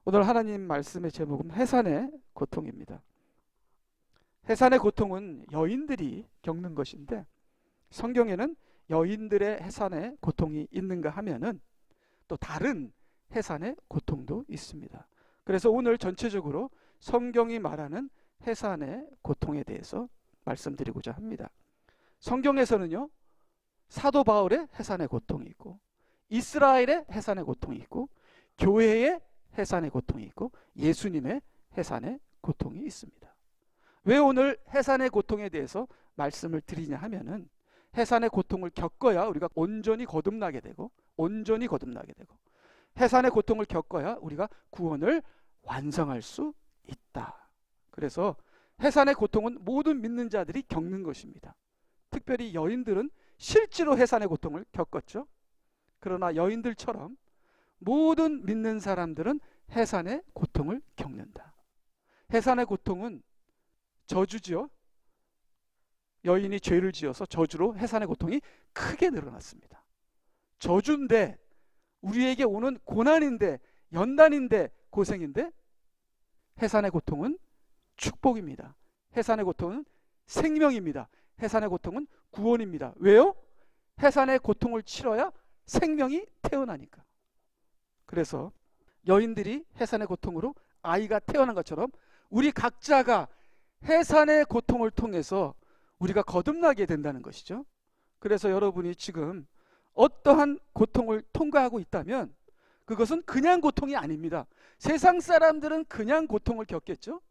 오늘 하나님 말씀의 제목은 해산의 고통입니다. 해산의 고통은 여인들이 겪는 것인데, 성경에는 여인들의 해산의 고통이 있는가 하면은 또 다른 해산의 고통도 있습니다. 그래서 오늘 전체적으로 성경이 말하는 해산의 고통에 대해서 말씀드리고자 합니다. 성경에서는요, 사도 바울의 해산의 고통이 있고, 이스라엘의 해산의 고통이 있고, 교회의 해산의 고통이 있고, 예수님의 해산의 고통이 있습니다. 왜 오늘 해산의 고통에 대해서 말씀을 드리냐 하면은, 해산의 고통을 겪어야 우리가 온전히 거듭나게 되고, 해산의 고통을 겪어야 우리가 구원을 완성할 수 있다. 그래서 해산의 고통은 모든 믿는 자들이 겪는 것입니다. 특별히 여인들은 실제로 해산의 고통을 겪었죠. 그러나 여인들처럼 모든 믿는 사람들은 해산의 고통을 겪는다. 해산의 고통은 저주지요. 여인이 죄를 지어서 저주로 해산의 고통이 크게 늘어났습니다. 저주인데, 우리에게 오는 고난인데, 연단인데, 고생인데, 해산의 고통은 축복입니다. 해산의 고통은 생명입니다. 해산의 고통은 구원입니다. 왜요? 해산의 고통을 치러야 생명이 태어나니까. 그래서 여인들이 해산의 고통으로 아이가 태어난 것처럼 우리 각자가 해산의 고통을 통해서 우리가 거듭나게 된다는 것이죠. 그래서 여러분이 지금 어떠한 고통을 통과하고 있다면 그것은 그냥 고통이 아닙니다. 세상 사람들은 그냥 고통을 겪겠죠.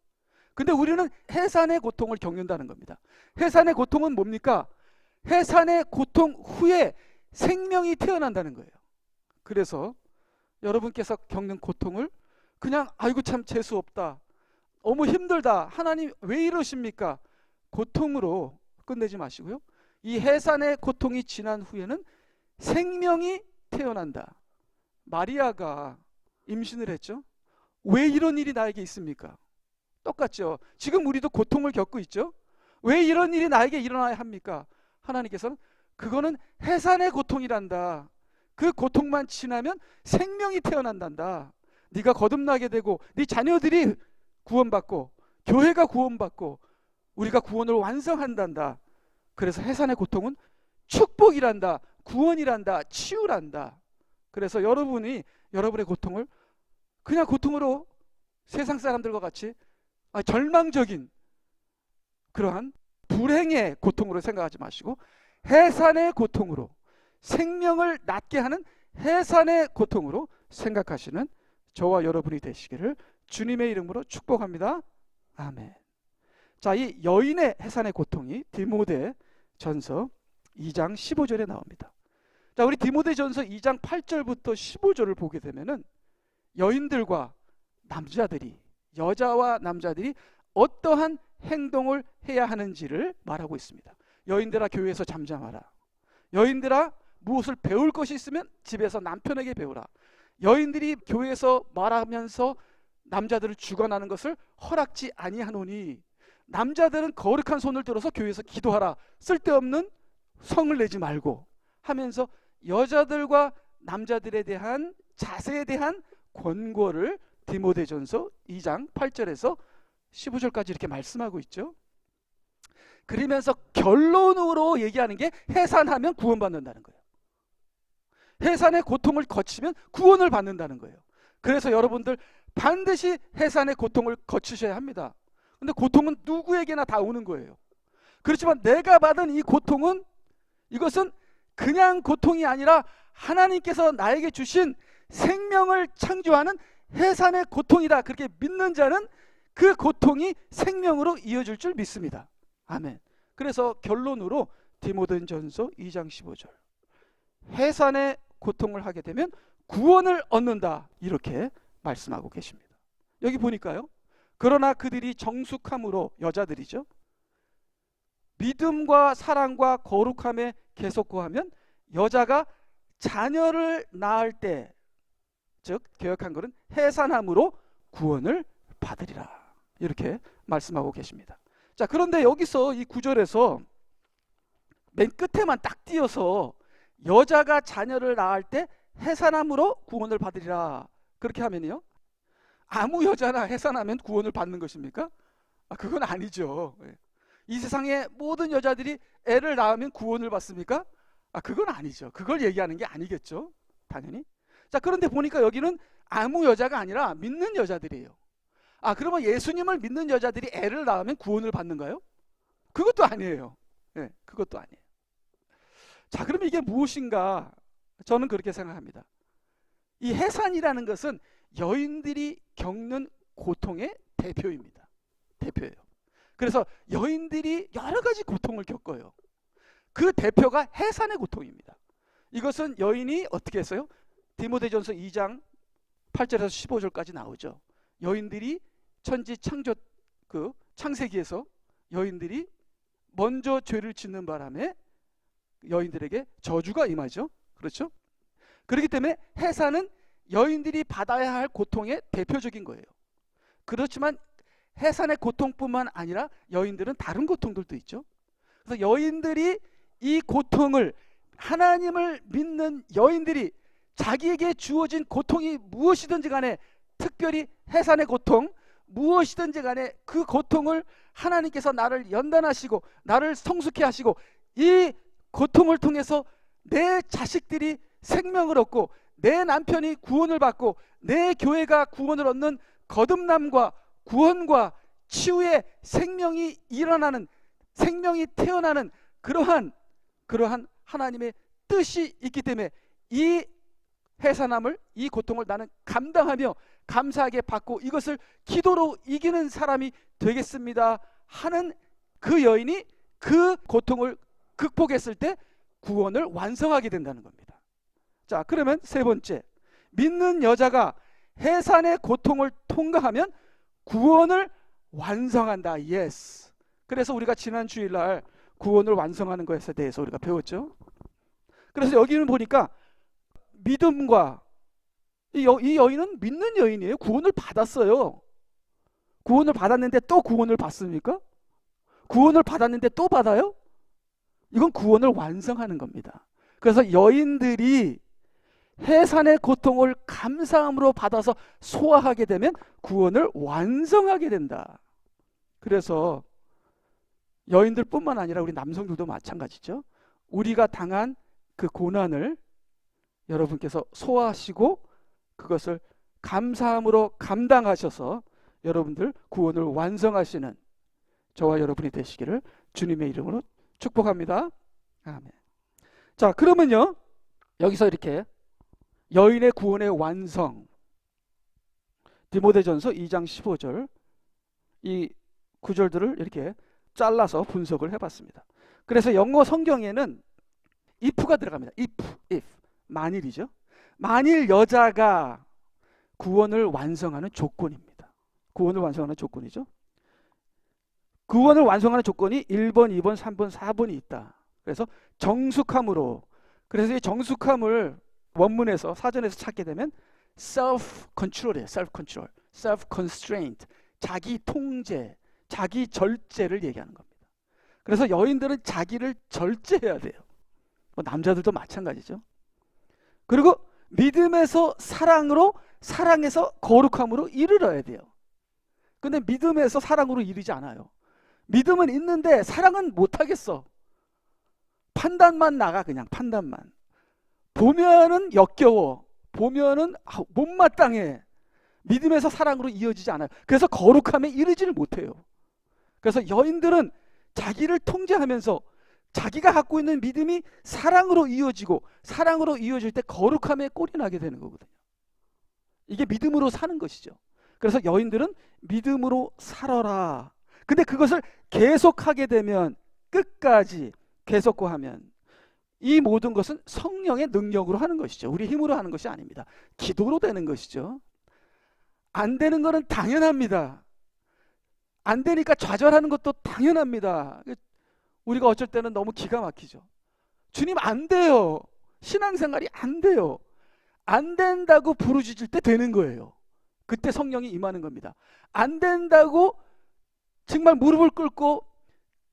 근데 우리는 해산의 고통을 겪는다는 겁니다. 해산의 고통은 뭡니까? 해산의 고통 후에 생명이 태어난다는 거예요. 그래서 여러분께서 겪는 고통을 그냥 아이고 참 재수없다, 너무 힘들다, 하나님 왜 이러십니까? 고통으로 끝내지 마시고요, 이 해산의 고통이 지난 후에는 생명이 태어난다. 마리아가 임신을 했죠. 왜 이런 일이 나에게 있습니까? 똑같죠. 지금 우리도 고통을 겪고 있죠. 왜 이런 일이 나에게 일어나야 합니까? 하나님께서는 그거는 해산의 고통이란다. 그 고통만 지나면 생명이 태어난단다. 네가 거듭나게 되고 네 자녀들이 구원받고 교회가 구원받고 우리가 구원을 완성한단다. 그래서 해산의 고통은 축복이란다, 구원이란다, 치유란다. 그래서 여러분이 여러분의 고통을 그냥 고통으로 세상 사람들과 같이 절망적인 그러한 불행의 고통으로 생각하지 마시고, 해산의 고통으로, 생명을 낫게 하는 해산의 고통으로 생각하시는 저와 여러분이 되시기를 주님의 이름으로 축복합니다. 아멘. 자, 이 여인의 해산의 고통이 디모데전서 2장 15절에 나옵니다. 자, 우리 디모데전서 2장 8절부터 15절을 보게 되면은 여인들과 남자들이, 여자와 남자들이 어떠한 행동을 해야 하는지를 말하고 있습니다. 여인들아 교회에서 잠잠하라. 여인들아 무엇을 배울 것이 있으면 집에서 남편에게 배우라. 여인들이 교회에서 말하면서 남자들을 주관하는 것을 허락지 아니하노니 남자들은 거룩한 손을 들어서 교회에서 기도하라. 쓸데없는 성을 내지 말고 하면서 여자들과 남자들에 대한 자세에 대한 권고를 디모데전서 2장 8절에서 15절까지 이렇게 말씀하고 있죠. 그러면서 결론으로 얘기하는 게 해산하면 구원받는다는 거예요. 해산의 고통을 거치면 구원을 받는다는 거예요. 그래서 여러분들 반드시 해산의 고통을 거치셔야 합니다. 근데 고통은 누구에게나 다 오는 거예요. 그렇지만 내가 받은 이 고통은, 이것은 그냥 고통이 아니라 하나님께서 나에게 주신 생명을 창조하는 해산의 고통이다. 그렇게 믿는 자는 그 고통이 생명으로 이어질 줄 믿습니다. 아멘. 그래서 결론으로 디모데전서 2장 15절, 해산의 고통을 하게 되면 구원을 얻는다, 이렇게 말씀하고 계십니다. 여기 보니까요, 그러나 그들이 정숙함으로, 여자들이죠, 믿음과 사랑과 거룩함에 계속 거하면 여자가 자녀를 낳을 때, 즉 개역한 것은 해산함으로 구원을 받으리라, 이렇게 말씀하고 계십니다. 자, 그런데 여기서 이 구절에서 맨 끝에만 딱 띄어서 여자가 자녀를 낳을 때 해산함으로 구원을 받으리라, 그렇게 하면요, 아무 여자나 해산하면 구원을 받는 것입니까? 그건 아니죠. 이 세상의 모든 여자들이 애를 낳으면 구원을 받습니까? 그건 아니죠. 그걸 얘기하는 게 아니겠죠. 당연히. 자, 그런데 보니까 여기는 아무 여자가 아니라 믿는 여자들이에요. 그러면 예수님을 믿는 여자들이 애를 낳으면 구원을 받는가요? 그것도 아니에요. 그것도 아니에요. 자, 그럼 이게 무엇인가? 저는 그렇게 생각합니다. 이 해산이라는 것은 여인들이 겪는 고통의 대표입니다. 대표예요. 그래서 여인들이 여러 가지 고통을 겪어요. 그 대표가 해산의 고통입니다. 이것은 여인이 어떻게 했어요? 디모데전서 2장 8절에서 15절까지 나오죠. 여인들이 천지 창조 창세기에서 여인들이 먼저 죄를 짓는 바람에 여인들에게 저주가 임하죠. 그렇죠? 그렇기 때문에 해산은 여인들이 받아야 할 고통의 대표적인 거예요. 그렇지만 해산의 고통뿐만 아니라 여인들은 다른 고통들도 있죠. 그래서 여인들이 이 고통을, 하나님을 믿는 여인들이 자기에게 주어진 고통이 무엇이든지 간에, 특별히 해산의 고통, 무엇이든지 간에 그 고통을 하나님께서 나를 연단하시고 나를 성숙해 하시고 이 고통을 통해서 내 자식들이 생명을 얻고 내 남편이 구원을 받고 내 교회가 구원을 얻는 거듭남과 구원과 치유의 생명이 일어나는, 생명이 태어나는 그러한 하나님의 뜻이 있기 때문에 이 해산함을, 이 고통을 나는 감당하며 감사하게 받고 이것을 기도로 이기는 사람이 되겠습니다 하는 그 여인이 그 고통을 극복했을 때 구원을 완성하게 된다는 겁니다. 자, 그러면 세 번째, 믿는 여자가 해산의 고통을 통과하면 구원을 완성한다. 예스. 그래서 우리가 지난 주일날 구원을 완성하는 것에 대해서 우리가 배웠죠. 그래서 여기는 보니까 믿음과 이 여인은 믿는 여인이에요. 구원을 받았어요. 구원을 받았는데 또 구원을 받습니까? 구원을 받았는데 또 받아요? 이건 구원을 완성하는 겁니다. 그래서 여인들이 해산의 고통을 감사함으로 받아서 소화하게 되면 구원을 완성하게 된다. 그래서 여인들뿐만 아니라 우리 남성들도 마찬가지죠. 우리가 당한 그 고난을 여러분께서 소화하시고 그것을 감사함으로 감당하셔서 여러분들 구원을 완성하시는 저와 여러분이 되시기를 주님의 이름으로 축복합니다. 아멘. 자, 그러면요, 여기서 이렇게 여인의 구원의 완성, 디모데전서 2장 15절 이 구절들을 이렇게 잘라서 분석을 해봤습니다. 그래서 영어 성경에는 if가 들어갑니다. if, 만일이죠. 만일 여자가 구원을 완성하는 조건입니다. 구원을 완성하는 조건이죠. 구원을 완성하는 조건이 1번, 2번, 3번, 4번이 있다. 그래서 정숙함으로, 그래서 이 정숙함을 원문에서 사전에서 찾게 되면 self-control이에요. self-control, self-constraint, 자기 통제, 자기 절제를 얘기하는 겁니다. 그래서 여인들은 자기를 절제해야 돼요. 남자들도 마찬가지죠. 그리고 믿음에서 사랑으로, 사랑에서 거룩함으로 이르러야 돼요. 근데 믿음에서 사랑으로 이르지 않아요. 믿음은 있는데 사랑은 못하겠어. 판단만 나가. 그냥 판단만. 보면은 역겨워. 보면은 못마땅해. 믿음에서 사랑으로 이어지지 않아요. 그래서 거룩함에 이르지를 못해요. 그래서 여인들은 자기를 통제하면서 자기가 갖고 있는 믿음이 사랑으로 이어지고 사랑으로 이어질 때 거룩함에 꼴이 나게 되는 거거든요. 이게 믿음으로 사는 것이죠. 그래서 여인들은 믿음으로 살아라. 근데 그것을 계속하게 되면, 끝까지 계속하면 이 모든 것은 성령의 능력으로 하는 것이죠. 우리 힘으로 하는 것이 아닙니다. 기도로 되는 것이죠. 안 되는 것은 당연합니다. 안 되니까 좌절하는 것도 당연합니다. 우리가 어쩔 때는 너무 기가 막히죠. 주님 안 돼요. 신앙생활이 안 돼요. 안 된다고 부르짖을 때 되는 거예요. 그때 성령이 임하는 겁니다. 안 된다고 정말 무릎을 꿇고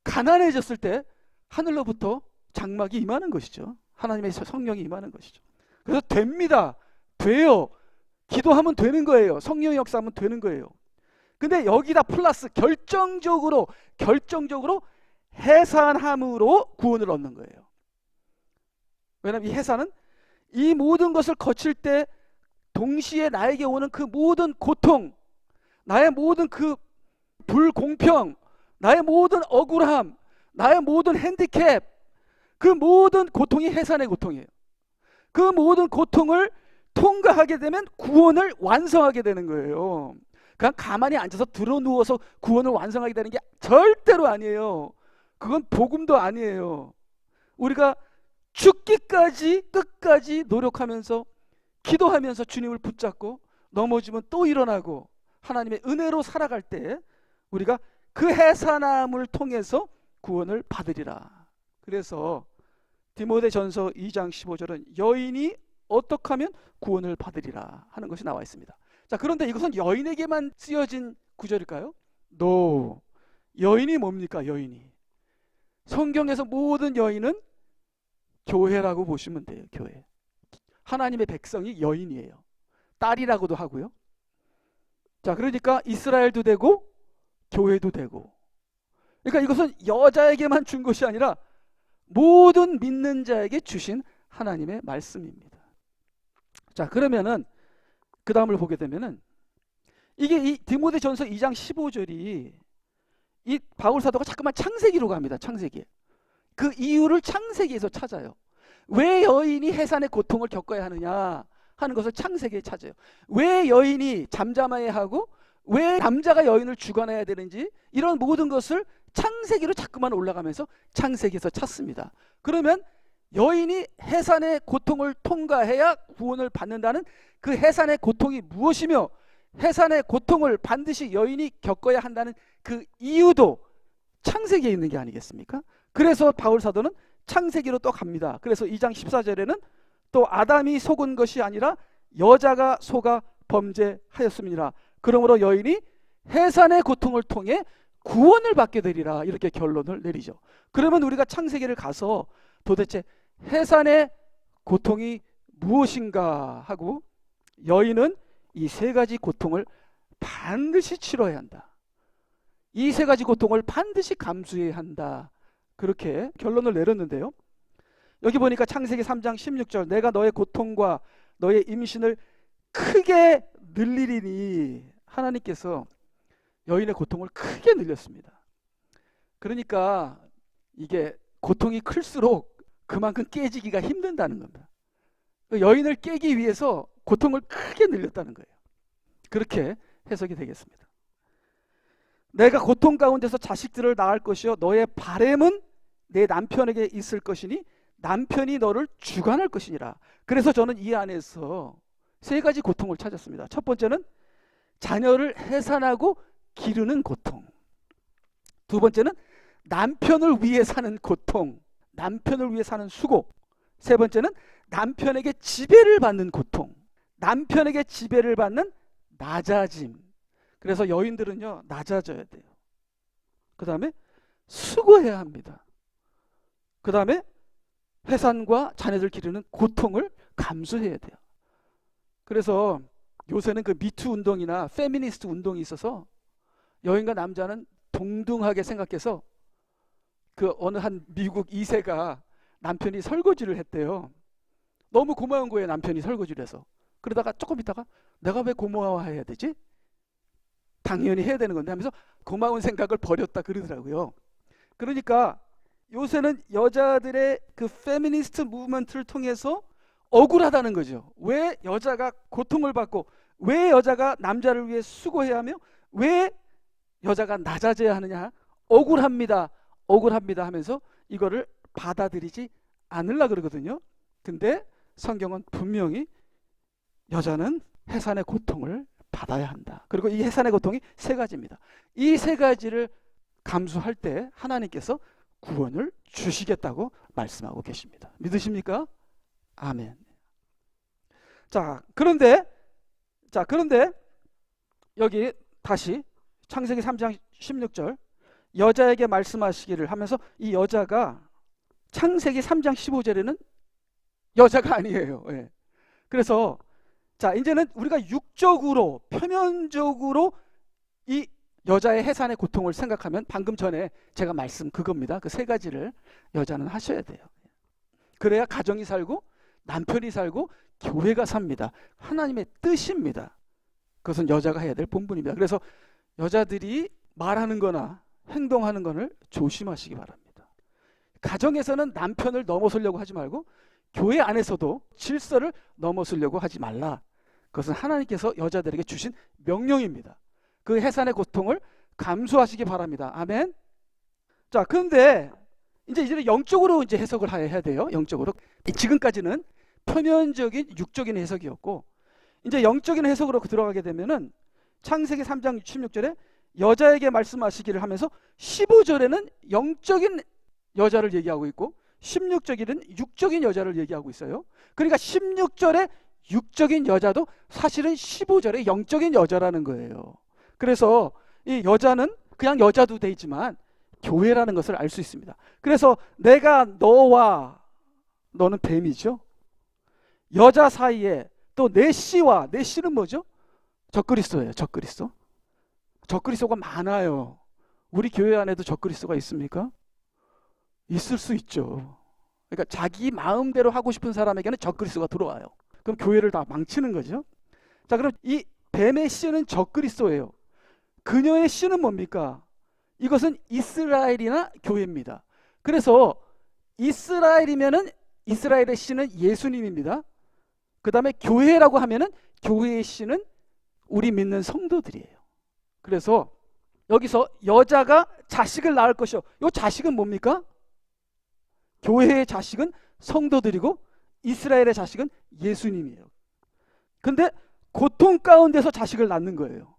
가난해졌을 때 하늘로부터 장막이 임하는 것이죠. 하나님의 성령이 임하는 것이죠. 그래서 됩니다. 돼요. 기도하면 되는 거예요. 성령의 역사하면 되는 거예요. 근데 여기다 플러스 결정적으로 해산함으로 구원을 얻는 거예요. 왜냐하면 이 해산은 이 모든 것을 거칠 때 동시에 나에게 오는 그 모든 고통, 나의 모든 그 불공평, 나의 모든 억울함, 나의 모든 핸디캡, 그 모든 고통이 해산의 고통이에요. 그 모든 고통을 통과하게 되면 구원을 완성하게 되는 거예요. 그냥 가만히 앉아서 드러누워서 구원을 완성하게 되는 게 절대로 아니에요. 그건 복음도 아니에요. 우리가 죽기까지 끝까지 노력하면서 기도하면서 주님을 붙잡고 넘어지면 또 일어나고 하나님의 은혜로 살아갈 때 우리가 그 해산함을 통해서 구원을 받으리라. 그래서 디모데전서 2장 15절은 여인이 어떻게 하면 구원을 받으리라 하는 것이 나와 있습니다. 자, 그런데 이것은 여인에게만 쓰여진 구절일까요? No. 여인이 뭡니까? 여인이. 성경에서 모든 여인은 교회라고 보시면 돼요. 교회. 하나님의 백성이 여인이에요. 딸이라고도 하고요. 자, 그러니까 이스라엘도 되고 교회도 되고. 그러니까 이것은 여자에게만 준 것이 아니라 모든 믿는 자에게 주신 하나님의 말씀입니다. 자, 그러면은 그 다음을 보게 되면은 이게 이 디모데전서 2장 15절이 이 바울 사도가 자꾸만 창세기로 갑니다. 창세기. 그 이유를 창세기에서 찾아요. 왜 여인이 해산의 고통을 겪어야 하느냐 하는 것을 창세기에 찾아요. 왜 여인이 잠잠해야 하고 왜 남자가 여인을 주관해야 되는지 이런 모든 것을 창세기로 자꾸만 올라가면서 창세기에서 찾습니다. 그러면 여인이 해산의 고통을 통과해야 구원을 받는다는 그 해산의 고통이 무엇이며 해산의 고통을 반드시 여인이 겪어야 한다는 그 이유도 창세기에 있는 게 아니겠습니까? 그래서 바울 사도는 창세기로 또 갑니다. 그래서 2장 14절에는 또 아담이 속은 것이 아니라 여자가 속아 범죄하였음이니라. 그러므로 여인이 해산의 고통을 통해 구원을 받게 되리라. 이렇게 결론을 내리죠. 그러면 우리가 창세기를 가서 도대체 해산의 고통이 무엇인가 하고 여인은 이 세 가지 고통을 반드시 치러야 한다. 이 세 가지 고통을 반드시 감수해야 한다. 그렇게 결론을 내렸는데요. 여기 보니까 창세기 3장 16절 내가 너의 고통과 너의 임신을 크게 늘리리니 하나님께서 여인의 고통을 크게 늘렸습니다. 그러니까 이게 고통이 클수록 그만큼 깨지기가 힘든다는 겁니다. 여인을 깨기 위해서 고통을 크게 늘렸다는 거예요. 그렇게 해석이 되겠습니다. 내가 고통 가운데서 자식들을 낳을 것이요 너의 바램은 내 남편에게 있을 것이니 남편이 너를 주관할 것이니라. 그래서 저는 이 안에서 세 가지 고통을 찾았습니다. 첫 번째는 자녀를 해산하고 기르는 고통. 두 번째는 남편을 위해 사는 고통, 남편을 위해 사는 수고. 세 번째는 남편에게 지배를 받는 고통, 남편에게 지배를 받는 낮아짐. 그래서 여인들은요 낮아져야 돼요. 그 다음에 수고해야 합니다. 그 다음에 해산과 자녀들 기르는 고통을 감수해야 돼요. 그래서 요새는 그 미투 운동이나 페미니스트 운동이 있어서 여인과 남자는 동등하게 생각해서 그 어느 한 미국 2세가 남편이 설거지를 했대요. 너무 고마운 거예요. 남편이 설거지를 해서. 그러다가 조금 있다가 내가 왜 고마워해야 되지? 당연히 해야 되는 건데 하면서 고마운 생각을 버렸다 그러더라고요. 그러니까 요새는 여자들의 그 페미니스트 무브먼트를 통해서 억울하다는 거죠. 왜 여자가 고통을 받고 왜 여자가 남자를 위해 수고해야 하며 왜 여자가 낮아져야 하느냐. 억울합니다. 억울합니다 하면서 이거를 받아들이지 않으려고 그러거든요. 근데 성경은 분명히 여자는 해산의 고통을 받아야 한다. 그리고 이 해산의 고통이 세 가지입니다. 이 세 가지를 감수할 때 하나님께서 구원을 주시겠다고 말씀하고 계십니다. 믿으십니까? 아멘. 그런데 여기 다시 창세기 3장 16절 여자에게 말씀하시기를 하면서 이 여자가 창세기 3장 15절에는 여자가 아니에요. 예. 그래서 자, 이제는 우리가 육적으로, 표면적으로 이 여자의 해산의 고통을 생각하면 방금 전에 제가 말씀 그겁니다. 그 세 가지를 여자는 하셔야 돼요. 그래야 가정이 살고 남편이 살고 교회가 삽니다. 하나님의 뜻입니다. 그것은 여자가 해야 될 본분입니다. 그래서 여자들이 말하는 거나 행동하는 것을 조심하시기 바랍니다. 가정에서는 남편을 넘어서려고 하지 말고 교회 안에서도 질서를 넘어서려고 하지 말라. 그것은 하나님께서 여자들에게 주신 명령입니다. 그 해산의 고통을 감수하시기 바랍니다. 아멘. 자, 그런데 이제는 영적으로 이제 해석을 해야 돼요. 영적으로. 지금까지는 표면적인 육적인 해석이었고, 이제 영적인 해석으로 들어가게 되면은 창세기 3장 16절에 여자에게 말씀하시기를 하면서 15절에는 영적인 여자를 얘기하고 있고 16절에는 육적인 여자를 얘기하고 있어요. 그러니까 16절에 육적인 여자도 사실은 15절에 영적인 여자라는 거예요. 그래서 이 여자는 그냥 여자도 되지만 교회라는 것을 알 수 있습니다. 그래서 내가 너와, 너는 뱀이죠. 여자 사이에 또 내 씨와, 내 씨는 뭐죠? 적그리스도예요. 적그리스도. 적그리스도가 많아요. 우리 교회 안에도 적그리스도가 있습니까? 있을 수 있죠. 그러니까 자기 마음대로 하고 싶은 사람에게는 적그리스도가 들어와요. 그럼 교회를 다 망치는 거죠. 자, 그럼 이 뱀의 씨는 적그리스도예요. 그녀의 씨는 뭡니까? 이것은 이스라엘이나 교회입니다. 그래서 이스라엘이면은 이스라엘의 씨는 예수님입니다. 그 다음에 교회라고 하면은 교회의 씨는 우리 믿는 성도들이에요. 그래서 여기서 여자가 자식을 낳을 것이요. 이 자식은 뭡니까? 교회의 자식은 성도들이고 이스라엘의 자식은 예수님이에요. 근데 고통 가운데서 자식을 낳는 거예요.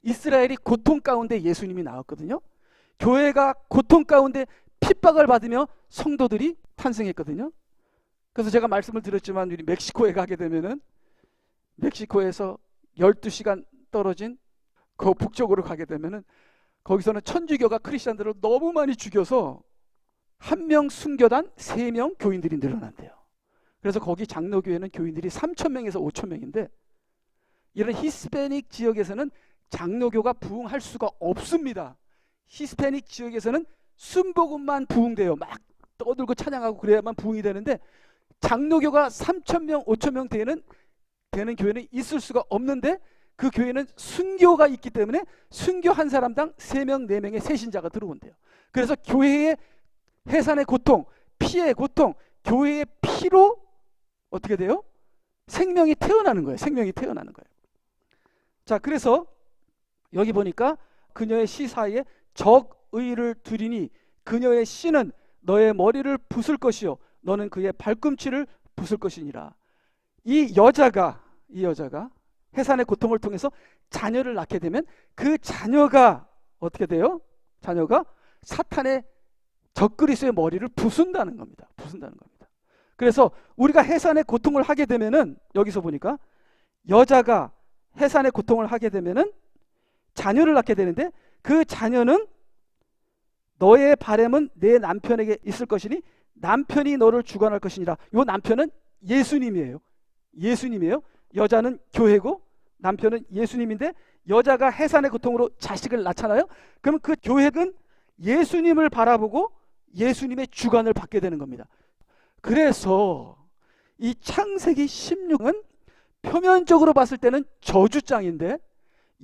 이스라엘이 고통 가운데 예수님이 나왔거든요. 교회가 고통 가운데 핍박을 받으며 성도들이 탄생했거든요. 그래서 제가 말씀을 드렸지만 우리 멕시코에 가게 되면은 멕시코에서 12시간 떨어진 그 북쪽으로 가게 되면은 거기서는 천주교가 크리스천들을 너무 많이 죽여서 한 명 순교단 3명 교인들이 늘어난대요. 그래서 거기 장로교회는 교인들이 3,000명에서 5,000명인데 이런 히스패닉 지역에서는 장로교가 부흥할 수가 없습니다. 히스패닉 지역에서는 순복음만 부흥돼요. 막 떠들고 찬양하고 그래야만 부흥이 되는데 장로교가 3,000명, 5,000명 되는 교회는 있을 수가 없는데 그 교회는 순교가 있기 때문에 순교 한 사람당 3명, 4명의 새신자가 들어온대요. 그래서 교회의 해산의 고통, 피의 고통, 교회의 피로 어떻게 돼요? 생명이 태어나는 거예요. 생명이 태어나는 거예요. 자, 그래서 여기 보니까 그녀의 씨 사이에 적의를 두리니 그녀의 씨는 너의 머리를 부술 것이요 너는 그의 발꿈치를 부술 것이니라. 이 여자가 해산의 고통을 통해서 자녀를 낳게 되면 그 자녀가 어떻게 돼요? 자녀가 사탄의 적그리스도의 머리를 부순다는 겁니다. 부순다는 겁니다. 그래서 우리가 해산의 고통을 하게 되면은 여기서 보니까 여자가 해산의 고통을 하게 되면은 자녀를 낳게 되는데 그 자녀는 너의 바램은 내 남편에게 있을 것이니 남편이 너를 주관할 것이니라. 이 남편은 예수님이에요. 예수님이에요. 여자는 교회고 남편은 예수님인데 여자가 해산의 고통으로 자식을 낳잖아요. 그럼 그 교회는 예수님을 바라보고 예수님의 주관을 받게 되는 겁니다. 그래서 이 창세기 16은 표면적으로 봤을 때는 저주장인데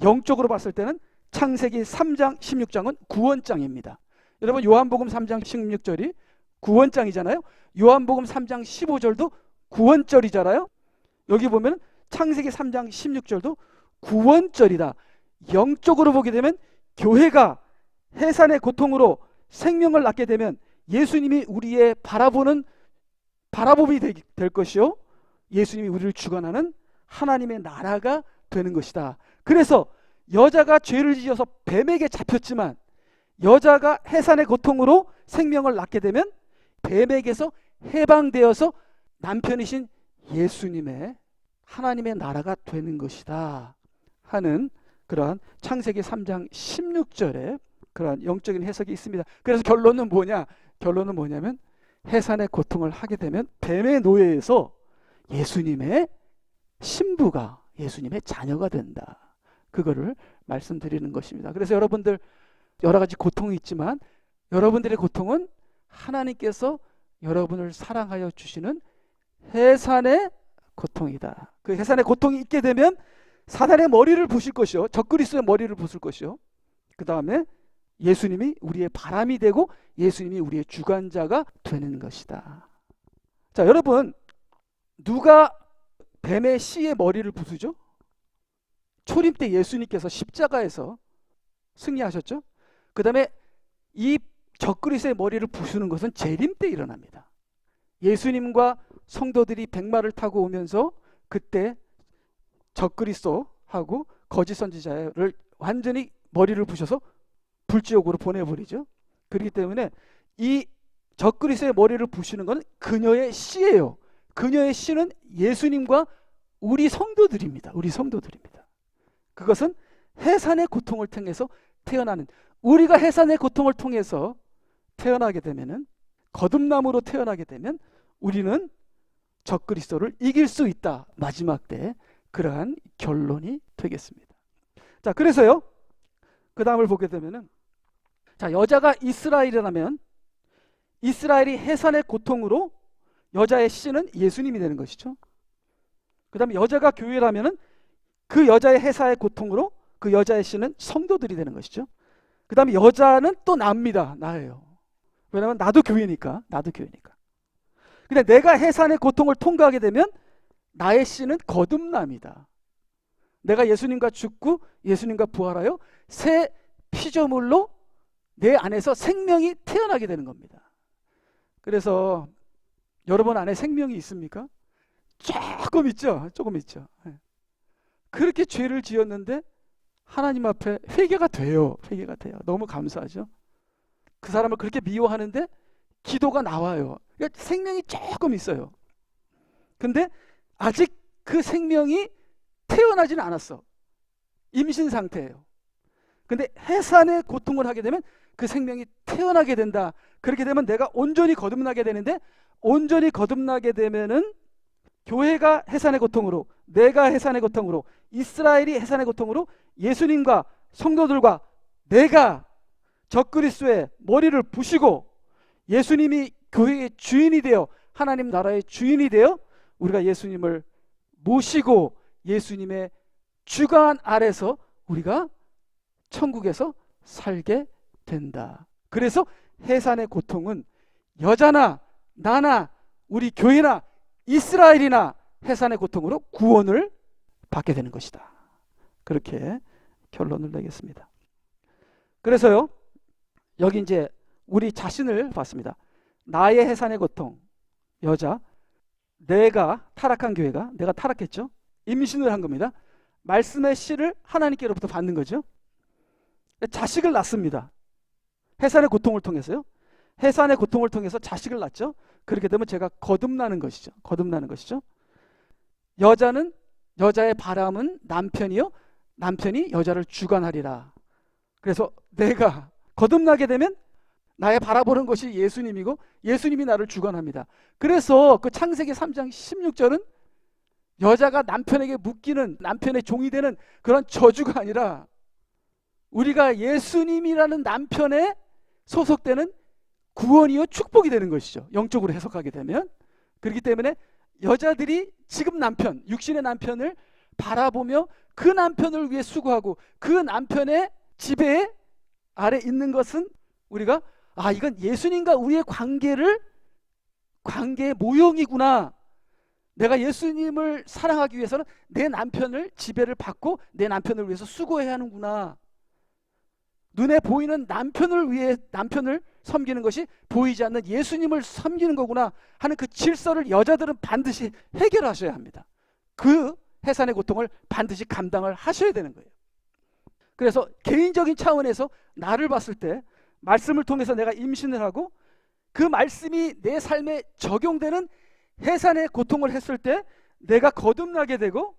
영적으로 봤을 때는 창세기 3장 16장은 구원장입니다. 여러분 요한복음 3장 16절이 구원장이잖아요. 요한복음 3장 15절도 구원절이잖아요. 여기 보면 창세기 3장 16절도 구원절이다. 영적으로 보게 되면 교회가 해산의 고통으로 생명을 낳게 되면 예수님이 우리의 바라봄이 될 것이요 예수님이 우리를 주관하는 하나님의 나라가 되는 것이다. 그래서 여자가 죄를 지어서 뱀에게 잡혔지만 여자가 해산의 고통으로 생명을 낳게 되면 뱀에게서 해방되어서 남편이신 예수님의 하나님의 나라가 되는 것이다 하는 그러한 창세기 3장 16절에 그러한 영적인 해석이 있습니다. 그래서 결론은 뭐냐면 해산의 고통을 하게 되면 뱀의 노예에서 예수님의 신부가 예수님의 자녀가 된다. 그거를 말씀드리는 것입니다. 그래서 여러분들 여러 가지 고통이 있지만 여러분들의 고통은 하나님께서 여러분을 사랑하여 주시는 해산의 고통이다. 그 해산의 고통이 있게 되면 사단의 머리를 부실 것이요, 적그리스도의 머리를 부술 것이요, 그 다음에 예수님이 우리의 바람이 되고 예수님이 우리의 주관자가 되는 것이다. 자, 여러분, 누가 뱀의 씨의 머리를 부수죠? 초림 때 예수님께서 십자가에서 승리하셨죠? 그 다음에 이 적그리스도의 머리를 부수는 것은 재림 때 일어납니다. 예수님과 성도들이 백마를 타고 오면서 그때 적그리스도하고 거짓 선지자를 완전히 머리를 부셔서 불지옥으로 보내버리죠. 그렇기 때문에 이 적그리스도의 머리를 부시는 건 그녀의 씨예요. 그녀의 씨는 예수님과 우리 성도들입니다. 우리 성도들입니다. 그것은 해산의 고통을 통해서 태어나는, 우리가 해산의 고통을 통해서 태어나게 되면은, 거듭남으로 태어나게 되면 우리는 적그리스도를 이길 수 있다. 마지막 때 그러한 결론이 되겠습니다. 자, 그래서요, 그 다음을 보게 되면은, 자, 여자가 이스라엘이라면 이스라엘이 해산의 고통으로 여자의 씨는 예수님이 되는 것이죠. 그 다음에 여자가 교회라면은 그 여자의 해산의 고통으로 그 여자의 씨는 성도들이 되는 것이죠. 그 다음에 여자는 또 나입니다. 나예요. 왜냐하면 나도 교회니까. 근데 내가 해산의 고통을 통과하게 되면 나의 씨는 거듭남이다. 내가 예수님과 죽고 예수님과 부활하여 새 피조물로 내 안에서 생명이 태어나게 되는 겁니다. 그래서 여러분 안에 생명이 있습니까? 조금 있죠. 그렇게 죄를 지었는데 하나님 앞에 회개가 돼요. 너무 감사하죠. 그 사람을 그렇게 미워하는데 기도가 나와요. 그러니까 생명이 조금 있어요. 근데 아직 그 생명이 태어나지는 않았어. 임신 상태예요. 근데 해산의 고통을 하게 되면 그 생명이 태어나게 된다. 그렇게 되면 내가 온전히 거듭나게 되는데, 온전히 거듭나게 되면은 교회가 해산의 고통으로, 내가 해산의 고통으로, 이스라엘이 해산의 고통으로 예수님과 성도들과 내가 적그리스도의 머리를 부시고 예수님이 교회의 주인이 되어 하나님 나라의 주인이 되어 우리가 예수님을 모시고 예수님의 주관 아래서 우리가 천국에서 살게 된다. 그래서 해산의 고통은 여자나 나나 우리 교회나 이스라엘이나 해산의 고통으로 구원을 받게 되는 것이다. 그렇게 결론을 내겠습니다. 그래서요, 여기 이제 우리 자신을 봤습니다. 나의 해산의 고통, 여자, 내가 타락한 교회가, 내가 타락했죠. 임신을 한 겁니다. 말씀의 씨를 하나님께로부터 받는 거죠. 자식을 낳습니다. 해산의 고통을 통해서요. 해산의 고통을 통해서 자식을 낳죠. 그렇게 되면 제가 거듭나는 것이죠. 여자는, 여자의 바람은 남편이요, 남편이 여자를 주관하리라. 그래서 내가 거듭나게 되면 나의 바라보는 것이 예수님이고 예수님이 나를 주관합니다. 그래서 그 창세기 3장 16절은 여자가 남편에게 묶이는, 남편의 종이 되는 그런 저주가 아니라 우리가 예수님이라는 남편에 소속되는 구원이요 축복이 되는 것이죠. 영적으로 해석하게 되면. 그렇기 때문에 여자들이 지금 남편, 육신의 남편을 바라보며 그 남편을 위해 수고하고 그 남편의 지배 아래 있는 것은 우리가, 아, 이건 예수님과 우리의 관계의 모형이구나. 내가 예수님을 사랑하기 위해서는 내 남편을 지배를 받고 내 남편을 위해서 수고해야 하는구나. 눈에 보이는 남편을 위해 남편을 섬기는 것이 보이지 않는 예수님을 섬기는 거구나 하는 그 질서를 여자들은 반드시 해결하셔야 합니다. 그 해산의 고통을 반드시 감당을 하셔야 되는 거예요. 그래서 개인적인 차원에서 나를 봤을 때 말씀을 통해서 내가 임신을 하고 그 말씀이 내 삶에 적용되는 해산의 고통을 했을 때 내가 거듭나게 되고,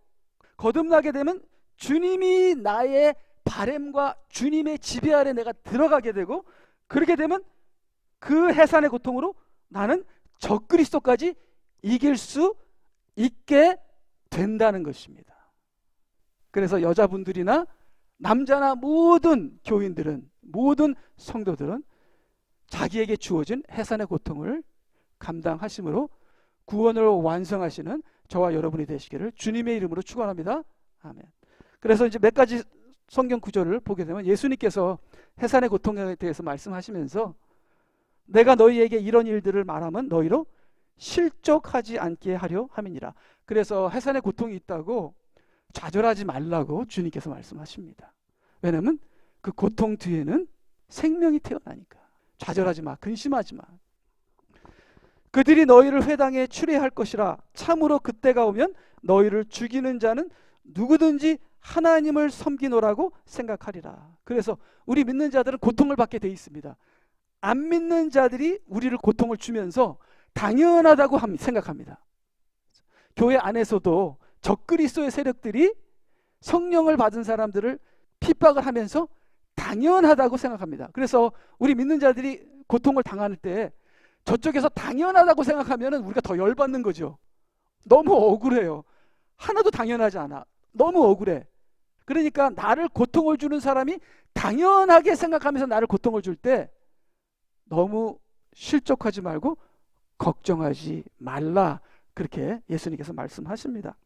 거듭나게 되면 주님이 나의 바램과 주님의 지배 아래 내가 들어가게 되고, 그렇게 되면 그 해산의 고통으로 나는 적그리스도까지 이길 수 있게 된다는 것입니다. 그래서 여자분들이나 남자나 모든 교인들은, 모든 성도들은 자기에게 주어진 해산의 고통을 감당하심으로 구원을 완성하시는 저와 여러분이 되시기를 주님의 이름으로 축원합니다. 아멘. 그래서 이제 몇 가지 성경 구절을 보게 되면 예수님께서 해산의 고통에 대해서 말씀하시면서 내가 너희에게 이런 일들을 말하면 너희로 실족하지 않게 하려 함이니라. 그래서 해산의 고통이 있다고 좌절하지 말라고 주님께서 말씀하십니다. 왜냐하면 그 고통 뒤에는 생명이 태어나니까. 좌절하지 마, 근심하지 마. 그들이 너희를 회당에 추례할 것이라. 참으로 그때가 오면 너희를 죽이는 자는 누구든지 하나님을 섬기노라고 생각하리라. 그래서 우리 믿는 자들은 고통을 받게 돼 있습니다. 안 믿는 자들이 우리를 고통을 주면서 당연하다고 생각합니다. 교회 안에서도 적그리스도의 세력들이 성령을 받은 사람들을 핍박을 하면서 당연하다고 생각합니다. 그래서 우리 믿는 자들이 고통을 당할 때 저쪽에서 당연하다고 생각하면 우리가 더 열받는 거죠. 너무 억울해요. 하나도 당연하지 않아. 너무 억울해. 그러니까 나를 고통을 주는 사람이 당연하게 생각하면서 나를 고통을 줄 때 너무 실족하지 말고 걱정하지 말라. 그렇게 예수님께서 말씀하십니다.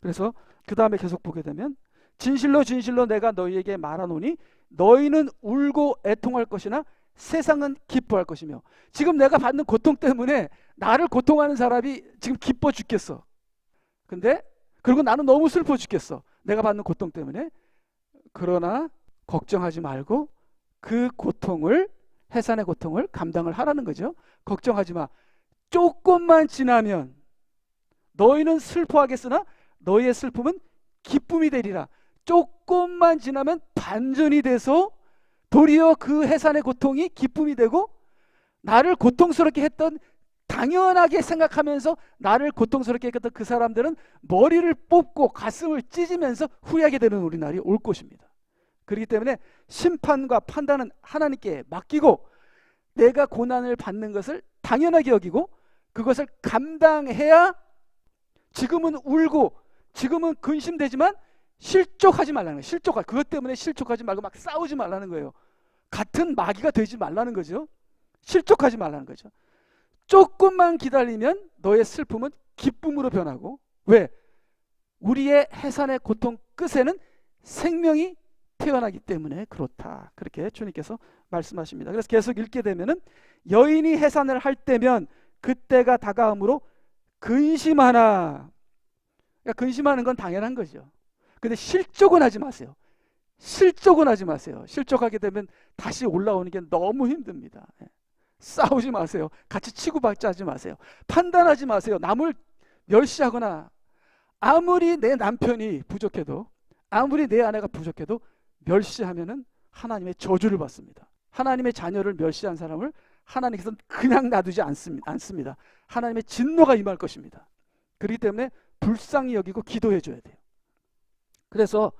그래서 그 다음에 계속 보게 되면 진실로 진실로 내가 너희에게 말하노니 너희는 울고 애통할 것이나 세상은 기뻐할 것이며. 지금 내가 받는 고통 때문에 나를 고통하는 사람이 지금 기뻐 죽겠어. 근데 그리고 나는 너무 슬퍼 죽겠어. 내가 받는 고통 때문에. 그러나 걱정하지 말고 그 고통을, 해산의 고통을 감당을 하라는 거죠. 걱정하지 마. 조금만 지나면 너희는 슬퍼하겠으나 너희의 슬픔은 기쁨이 되리라. 조금만 지나면 반전이 돼서 도리어 그 해산의 고통이 기쁨이 되고, 나를 고통스럽게 했던, 당연하게 생각하면서 나를 고통스럽게 했던 그 사람들은 머리를 뽑고 가슴을 찢으면서 후회하게 되는 우리 날이 올 것입니다. 그렇기 때문에 심판과 판단은 하나님께 맡기고 내가 고난을 받는 것을 당연하게 여기고 그것을 감당해야, 지금은 울고 지금은 근심되지만 실족하지 말라는 거예요. 그것 때문에 실족하지 말고 막 싸우지 말라는 거예요. 같은 마귀가 되지 말라는 거죠. 실족하지 말라는 거죠. 조금만 기다리면 너의 슬픔은 기쁨으로 변하고. 왜? 우리의 해산의 고통 끝에는 생명이 태어나기 때문에 그렇다. 그렇게 주님께서 말씀하십니다. 그래서 계속 읽게 되면은 여인이 해산을 할 때면 그때가 다가옴으로 근심하나. 그러니까 근심하는 건 당연한 거죠. 근데 실족은 하지 마세요. 실족은 하지 마세요. 실족하게 되면 다시 올라오는 게 너무 힘듭니다. 싸우지 마세요. 같이 치고받지 하지 마세요. 판단하지 마세요. 남을 멸시하거나, 아무리 내 남편이 부족해도, 아무리 내 아내가 부족해도 멸시하면은 하나님의 저주를 받습니다. 하나님의 자녀를 멸시한 사람을 하나님께서는 그냥 놔두지 않습니다. 하나님의 진노가 임할 것입니다. 그렇기 때문에 불쌍히 여기고 기도해 줘야 돼요. 그래서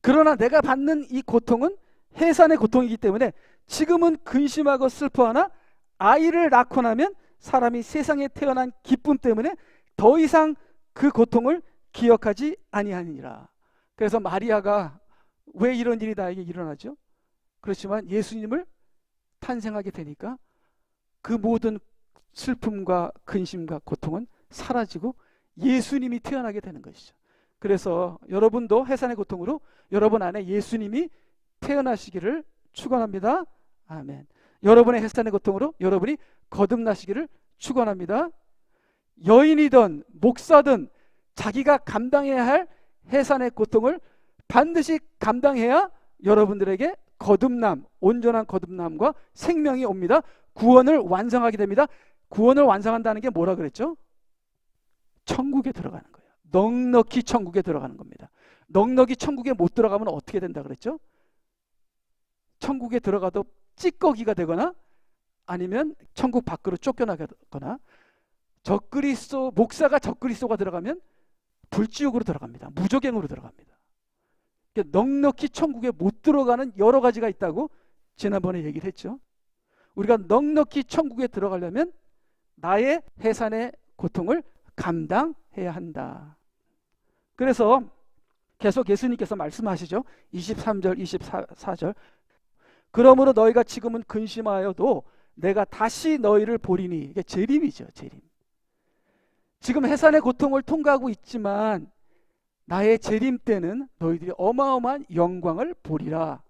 그러나 내가 받는 이 고통은 해산의 고통이기 때문에 지금은 근심하고 슬퍼하나 아이를 낳고 나면 사람이 세상에 태어난 기쁨 때문에 더 이상 그 고통을 기억하지 아니하니라. 그래서 마리아가 왜 이런 일이 나에게 일어나죠? 그렇지만 예수님을 탄생하게 되니까 그 모든 슬픔과 근심과 고통은 사라지고 예수님이 태어나게 되는 것이죠. 그래서 여러분도 해산의 고통으로 여러분 안에 예수님이 태어나시기를 축원합니다. 아멘. 여러분의 해산의 고통으로 여러분이 거듭나시기를 축원합니다. 여인이든 목사든 자기가 감당해야 할 해산의 고통을 반드시 감당해야 여러분들에게 거듭남, 온전한 거듭남과 생명이 옵니다. 구원을 완성하게 됩니다. 구원을 완성한다는 게 뭐라 그랬죠? 천국에 들어가는 거예요. 넉넉히 천국에 들어가는 겁니다. 넉넉히 천국에 못 들어가면 어떻게 된다 그랬죠? 천국에 들어가도 찌꺼기가 되거나 아니면 천국 밖으로 쫓겨나거나, 목사가 적그리스도가 들어가면 불지옥으로 들어갑니다. 무저갱으로 들어갑니다. 그러니까 넉넉히 천국에 못 들어가는 여러 가지가 있다고 지난번에 얘기를 했죠. 우리가 넉넉히 천국에 들어가려면 나의 해산의 고통을 감당해야 한다. 그래서 계속 예수님께서 말씀하시죠. 23절 24절 그러므로 너희가 지금은 근심하여도 내가 다시 너희를 보리니. 이게 재림이죠. 재림. 지금 해산의 고통을 통과하고 있지만 나의 재림 때는 너희들이 어마어마한 영광을 보리라.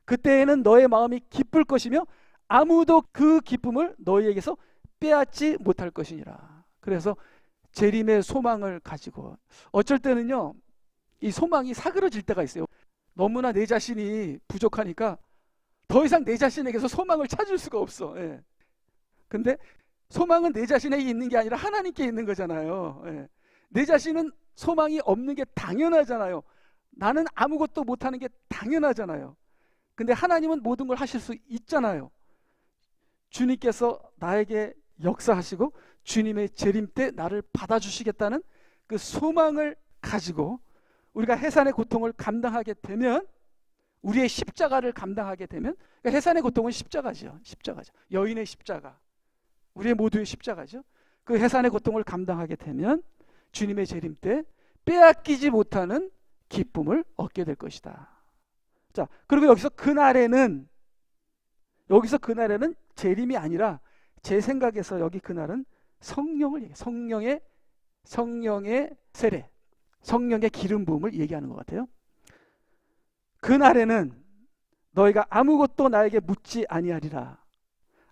그때에는 너의 마음이 기쁠 것이며 아무도 그 기쁨을 너희에게서 빼앗지 못할 것이니라. 그래서 재림의 소망을 가지고 어쩔 때는요 이 소망이 사그러질 때가 있어요. 너무나 내 자신이 부족하니까 더 이상 내 자신에게서 소망을 찾을 수가 없어. 예. 근데 소망은 내 자신에게 있는 게 아니라 하나님께 있는 거잖아요. 예. 내 자신은 소망이 없는 게 당연하잖아요. 나는 아무것도 못하는 게 당연하잖아요. 근데 하나님은 모든 걸 하실 수 있잖아요. 주님께서 나에게 역사하시고 주님의 재림 때 나를 받아주시겠다는 그 소망을 가지고 우리가 해산의 고통을 감당하게 되면, 우리의 십자가를 감당하게 되면, 그러니까 해산의 고통은 십자가죠. 십자가죠. 여인의 십자가, 우리의 모두의 십자가죠. 그 해산의 고통을 감당하게 되면 주님의 재림 때 빼앗기지 못하는 기쁨을 얻게 될 것이다. 자, 그리고 여기서 그날에는 재림이 아니라 제 생각에서 여기 그날은 성령을 얘기해요. 성령의 세례, 성령의 기름 부음을 얘기하는 것 같아요. 그날에는 너희가 아무것도 나에게 묻지 아니하리라.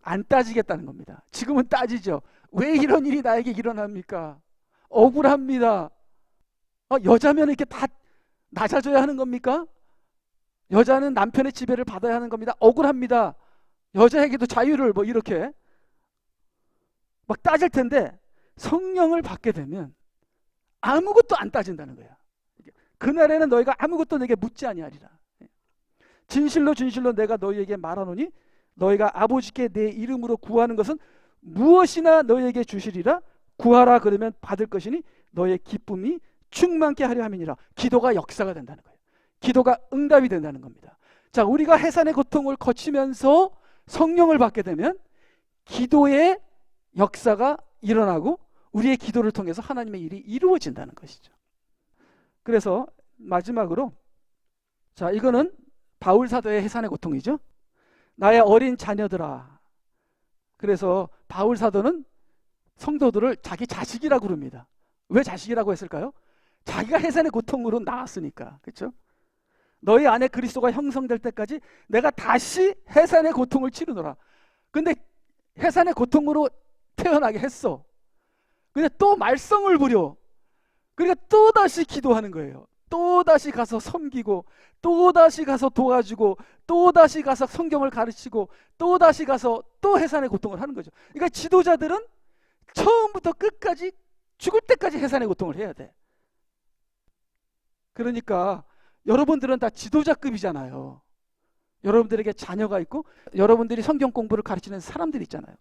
안 따지겠다는 겁니다. 지금은 따지죠. 왜 이런 일이 나에게 일어납니까? 억울합니다. 여자면 이렇게 다 낮아져야 하는 겁니까? 여자는 남편의 지배를 받아야 하는 겁니다. 억울합니다. 여자에게도 자유를 이렇게 막 따질 텐데 성령을 받게 되면 아무것도 안 따진다는 거야. 그날에는 너희가 아무것도 내게 묻지 아니하리라. 진실로 진실로 내가 너희에게 말하노니 너희가 아버지께 내 이름으로 구하는 것은 무엇이나 너희에게 주시리라. 구하라 그러면 받을 것이니 너희의 기쁨이 충만케 하려 함이니라. 기도가 역사가 된다는 거예요. 기도가 응답이 된다는 겁니다. 자, 우리가 해산의 고통을 거치면서 성령을 받게 되면 기도의 역사가 일어나고 우리의 기도를 통해서 하나님의 일이 이루어진다는 것이죠. 그래서 마지막으로, 자, 이거는 바울 사도의 해산의 고통이죠. 나의 어린 자녀들아. 그래서 바울 사도는 성도들을 자기 자식이라고 부릅니다. 왜 자식이라고 했을까요? 자기가 해산의 고통으로 나왔으니까. 그렇죠? 너희 안에 그리스도가 형성될 때까지 내가 다시 해산의 고통을 치르노라. 근데 해산의 고통으로 태어나게 했어. 근데 또 말썽을 부려. 그러니까 또 다시 기도하는 거예요. 또 다시 가서 섬기고, 또 다시 가서 도와주고, 또 다시 가서 성경을 가르치고, 또 다시 가서 또 해산의 고통을 하는 거죠. 그러니까 지도자들은 처음부터 끝까지 죽을 때까지 해산의 고통을 해야 돼. 그러니까 여러분들은 다 지도자급이잖아요. 여러분들에게 자녀가 있고 여러분들이 성경 공부를 가르치는 사람들이 있잖아요.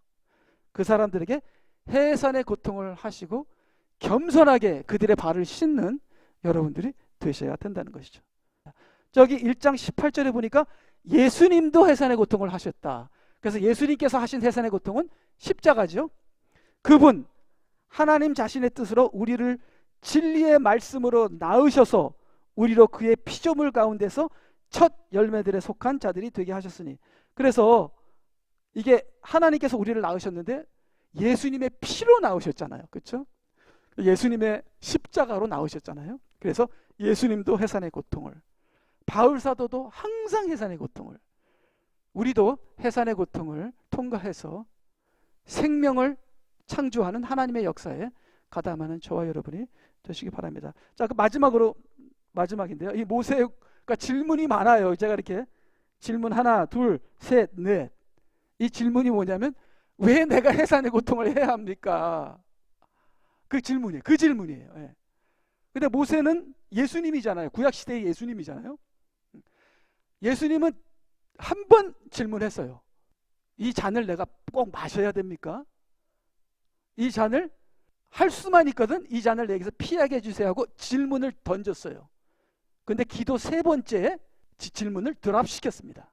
그 사람들에게 해산의 고통을 하시고 겸손하게 그들의 발을 씻는 여러분들이 되셔야 된다는 것이죠. 저기 1장 18절에 보니까 예수님도 해산의 고통을 하셨다. 그래서 예수님께서 하신 해산의 고통은 십자가죠. 그분 하나님 자신의 뜻으로 우리를 진리의 말씀으로 낳으셔서 우리로 그의 피조물 가운데서 첫 열매들에 속한 자들이 되게 하셨으니, 그래서 이게 하나님께서 우리를 낳으셨는데 예수님의 피로 낳으셨잖아요. 그렇죠? 예수님의 십자가로 낳으셨잖아요. 그래서 예수님도 해산의 고통을, 바울 사도도 항상 해산의 고통을, 우리도 해산의 고통을 통과해서 생명을 창조하는 하나님의 역사에 가담하는 저와 여러분이 되시기 바랍니다. 자, 그 마지막인데요. 이 모세가 질문이 많아요. 제가 이렇게 질문 하나, 둘, 셋, 넷. 이 질문이 뭐냐면 왜 내가 해산의 고통을 해야 합니까? 그 질문이에요. 예. 근데 모세는 예수님이잖아요. 구약 시대의 예수님이잖아요. 예수님은 한 번 질문했어요. 이 잔을 내가 꼭 마셔야 됩니까? 이 잔을 할 수만 있거든. 이 잔을 내게서 피하게 해주세요 하고 질문을 던졌어요. 근데 기도 3번째 질문을 드랍시켰습니다.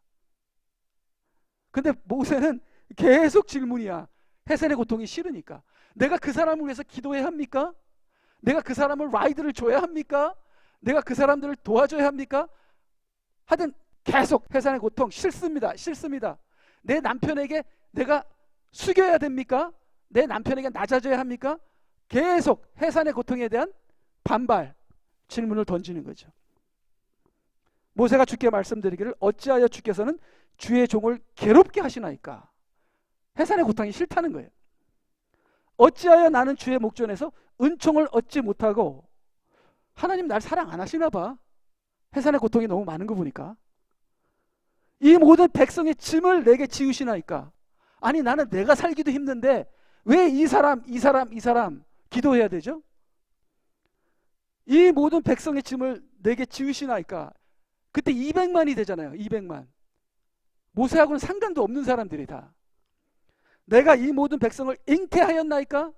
근데 모세는 계속 질문이야. 해산의 고통이 싫으니까. 내가 그 사람을 위해서 기도해야 합니까? 내가 그 사람을 라이드를 줘야 합니까? 내가 그 사람들을 도와줘야 합니까? 하여튼 계속 해산의 고통 싫습니다. 싫습니다. 내 남편에게 내가 숙여야 됩니까? 내 남편에게 낮아져야 합니까? 계속 해산의 고통에 대한 반발 질문을 던지는 거죠. 모세가 주께 말씀드리기를 어찌하여 주께서는 주의 종을 괴롭게 하시나이까? 해산의 고통이 싫다는 거예요. 어찌하여 나는 주의 목전에서 은총을 얻지 못하고, 하나님 날 사랑 안 하시나 봐. 해산의 고통이 너무 많은 거 보니까. 이 모든 백성의 짐을 내게 지우시나이까? 아니 나는 내가 살기도 힘든데 왜 이 사람 기도해야 되죠? 이 모든 백성의 짐을 내게 지우시나이까? 그때 200만이 되잖아요. 200만. 모세하고는 상관도 없는 사람들이 다. 내가 이 모든 백성을 잉태하였나이까?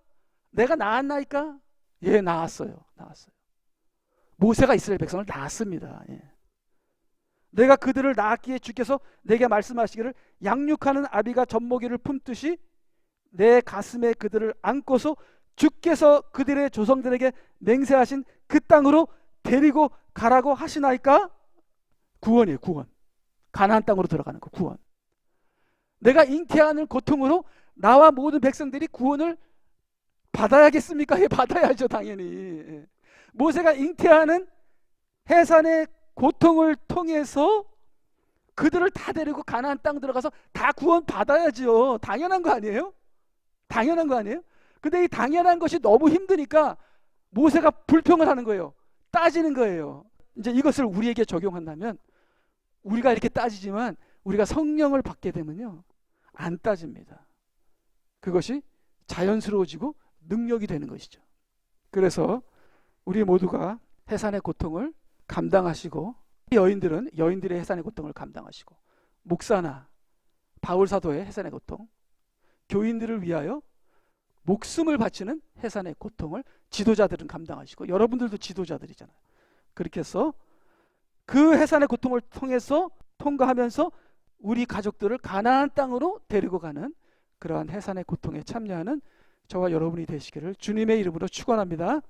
내가 낳았나이까? 예, 낳았어요. 모세가 이스라엘 백성을 낳았습니다. 예. 내가 그들을 낳았기에 주께서 내게 말씀하시기를 양육하는 아비가 젖먹이를 품듯이 내 가슴에 그들을 안고서 주께서 그들의 조상들에게 맹세하신 그 땅으로 데리고 가라고 하시나이까? 구원이에요. 구원. 가나안 땅으로 들어가는 거. 구원. 내가 잉태하는 고통으로 나와 모든 백성들이 구원을 받아야겠습니까? 예, 받아야죠. 당연히. 모세가 잉태하는 해산의 고통을 통해서 그들을 다 데리고 가나안 땅 들어가서 다 구원 받아야죠. 당연한 거 아니에요? 당연한 거 아니에요? 근데 이 당연한 것이 너무 힘드니까 모세가 불평을 하는 거예요. 따지는 거예요. 이제 이것을 우리에게 적용한다면, 우리가 이렇게 따지지만 우리가 성령을 받게 되면요, 안 따집니다. 그것이 자연스러워지고 능력이 되는 것이죠. 그래서 우리 모두가 해산의 고통을 감당하시고, 여인들은 여인들의 해산의 고통을 감당하시고, 목사나 바울 사도의 해산의 고통, 교인들을 위하여 목숨을 바치는 해산의 고통을 지도자들은 감당하시고, 여러분들도 지도자들이잖아요. 그렇게 해서 그 해산의 고통을 통해서 통과하면서 우리 가족들을 가나안 땅으로 데리고 가는 그러한 해산의 고통에 참여하는 저와 여러분이 되시기를 주님의 이름으로 축원합니다.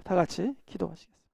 다 같이 기도하시겠습니다.